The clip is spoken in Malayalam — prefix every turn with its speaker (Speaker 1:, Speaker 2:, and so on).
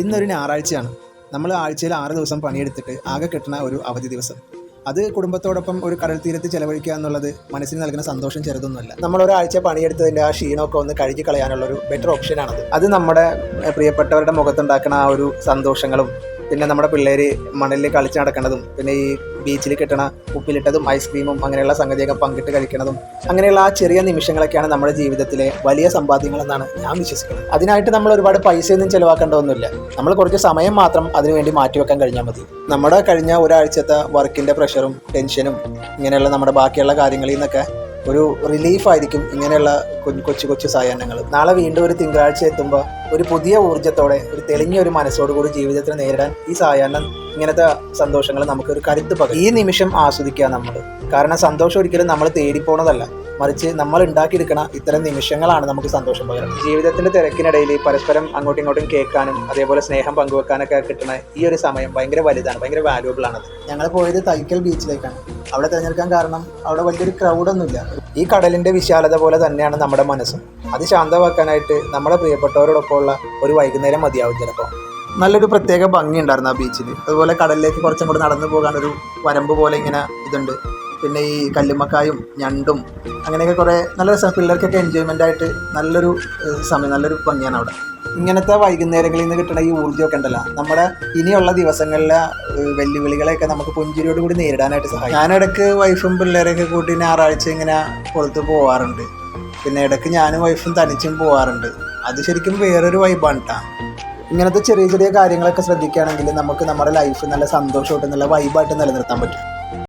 Speaker 1: ഇന്നൊരു ഞായറാഴ്ചയാണ്. നമ്മൾ ആഴ്ചയിൽ 6 ദിവസം പണിയെടുത്തിട്ട് ആകെ കിട്ടുന്ന ഒരു അവധി ദിവസം. അത് കുടുംബത്തോടൊപ്പം ഒരു കടൽ തീരത്ത് ചെലവഴിക്കുക എന്നുള്ളത് മനസ്സിന് നൽകുന്ന സന്തോഷം ചെറുതൊന്നുമല്ല. നമ്മൾ ഒരാഴ്ച പണിയെടുത്തതിൻ്റെ ആ ക്ഷീണമൊക്കെ ഒന്ന് കഴുകി കളയാനുള്ള ഒരു ബെറ്റർ ഓപ്ഷനാണത്. അത് നമ്മുടെ പ്രിയപ്പെട്ടവരുടെ മുഖത്തുണ്ടാക്കുന്ന ആ ഒരു സന്തോഷങ്ങളും, പിന്നെ നമ്മുടെ പിള്ളേർ മണലിൽ കളിച്ച് നടക്കുന്നതും, പിന്നെ ഈ ബീച്ചിൽ കിട്ടണ ഉപ്പിലിട്ടതും ഐസ്ക്രീമും അങ്ങനെയുള്ള സംഗതിയൊക്കെ പങ്കിട്ട് കഴിക്കുന്നതും, അങ്ങനെയുള്ള ആ ചെറിയ നിമിഷങ്ങളൊക്കെയാണ് നമ്മുടെ ജീവിതത്തിലെ വലിയ സമ്പാദ്യങ്ങളെന്നാണ് ഞാൻ വിശ്വസിക്കുന്നത്. അതിനായിട്ട് നമ്മൾ ഒരുപാട് പൈസയൊന്നും ചിലവാക്കേണ്ടതൊന്നുമില്ല. നമ്മൾ കുറച്ച് സമയം മാത്രം അതിനുവേണ്ടി മാറ്റിവെക്കാൻ കഴിഞ്ഞാൽ മതി. നമ്മുടെ കഴിഞ്ഞ ഒരാഴ്ചത്തെ വർക്കിൻ്റെ പ്രഷറും ടെൻഷനും ഇങ്ങനെയുള്ള നമ്മുടെ ബാക്കിയുള്ള കാര്യങ്ങളിൽ നിന്നൊക്കെ ഒരു റിലീഫായിരിക്കും ഇങ്ങനെയുള്ള കൊച്ചു കൊച്ചു സായാഹ്നങ്ങൾ. നാളെ വീണ്ടും ഒരു തിങ്കളാഴ്ച എത്തുമ്പോൾ ഒരു പുതിയ ഊർജ്ജത്തോടെ, ഒരു തെളിഞ്ഞ ഒരു മനസ്സോടുകൂടി ജീവിതത്തിൽ നേരിടാൻ ഈ സായാഹ്നം, ഇങ്ങനത്തെ സന്തോഷങ്ങൾ നമുക്കൊരു കരുത്ത് പകരും. ഈ നിമിഷം ആസ്വദിക്കുക നമ്മൾ. കാരണം സന്തോഷം ഒരിക്കലും നമ്മൾ തേടിപ്പോണതല്ല, മറിച്ച് നമ്മൾ ഉണ്ടാക്കിയെടുക്കണ ഇത്തരം നിമിഷങ്ങളാണ് നമുക്ക് സന്തോഷം പകരുന്നത്. ജീവിതത്തിൻ്റെ തിരക്കിനിടയിൽ പരസ്പരം അങ്ങോട്ടും ഇങ്ങോട്ടും കേൾക്കാനും അതേപോലെ സ്നേഹം പങ്കുവെക്കാനൊക്കെ കിട്ടുന്ന ഈ ഒരു സമയം ഭയങ്കര വലുതാണ്, ഭയങ്കര വാല്യുബിൾ ആണത്. ഞങ്ങൾ പോയത് തൈക്കൽ ബീച്ചിലേക്കാണ്. അവിടെ തിരഞ്ഞെടുക്കാൻ കാരണം അവിടെ വലിയൊരു ക്രൗഡൊന്നുമില്ല. ഈ കടലിൻ്റെ വിശാലത പോലെ തന്നെയാണ് നമ്മുടെ മനസ്സും. അത് ശാന്തമാക്കാനായിട്ട് നമ്മുടെ പ്രിയപ്പെട്ടവരോടൊപ്പമുള്ള ഒരു വൈകുന്നേരം മതിയാവും ചിലപ്പോൾ. നല്ലൊരു പ്രത്യേക ഭംഗി ഉണ്ടായിരുന്നു ആ ബീച്ചിൽ. അതുപോലെ കടലിലേക്ക് കുറച്ചും കൂടെ നടന്നു പോകാനൊരു വരമ്പ് പോലെ ഇങ്ങനെ ഇതുണ്ട്. പിന്നെ ഈ കല്ലുമ്മക്കായും ഞണ്ടും അങ്ങനെയൊക്കെ കുറേ നല്ല രസം. പിള്ളേർക്കൊക്കെ എൻജോയ്മെൻ്റ് ആയിട്ട് നല്ലൊരു സമയം, നല്ലൊരു ഭംഗിയാണ് അവിടെ. ഇങ്ങനത്തെ വൈകുന്നേരങ്ങളിൽ നിന്ന് കിട്ടുന്ന ഈ ഊർജ്ജമൊക്കെ ഉണ്ടല്ലോ, നമ്മുടെ ഇനിയുള്ള ദിവസങ്ങളിലെ വെല്ലുവിളികളെയൊക്കെ നമുക്ക് പുഞ്ചിരിയോടുകൂടി നേരിടാനായിട്ട് സഹായിക്കും. ഞാനിടയ്ക്ക് വൈഫും പിള്ളേരെയൊക്കെ കൂട്ടി ഞായറാഴ്ച ഇങ്ങനെ പുറത്ത് പോകാറുണ്ട്. പിന്നെ ഇടയ്ക്ക് ഞാനും വൈഫും തനിച്ചും പോകാറുണ്ട്. അത് ശരിക്കും വേറൊരു വൈബാണ് കേട്ടോ. ഇങ്ങനത്തെ ചെറിയ ചെറിയ കാര്യങ്ങളൊക്കെ ശ്രദ്ധിക്കുകയാണെങ്കിൽ നമുക്ക് നമ്മുടെ ലൈഫ് നല്ല സന്തോഷമായിട്ട്, നല്ല വൈബായിട്ട് നിലനിർത്താൻ പറ്റും.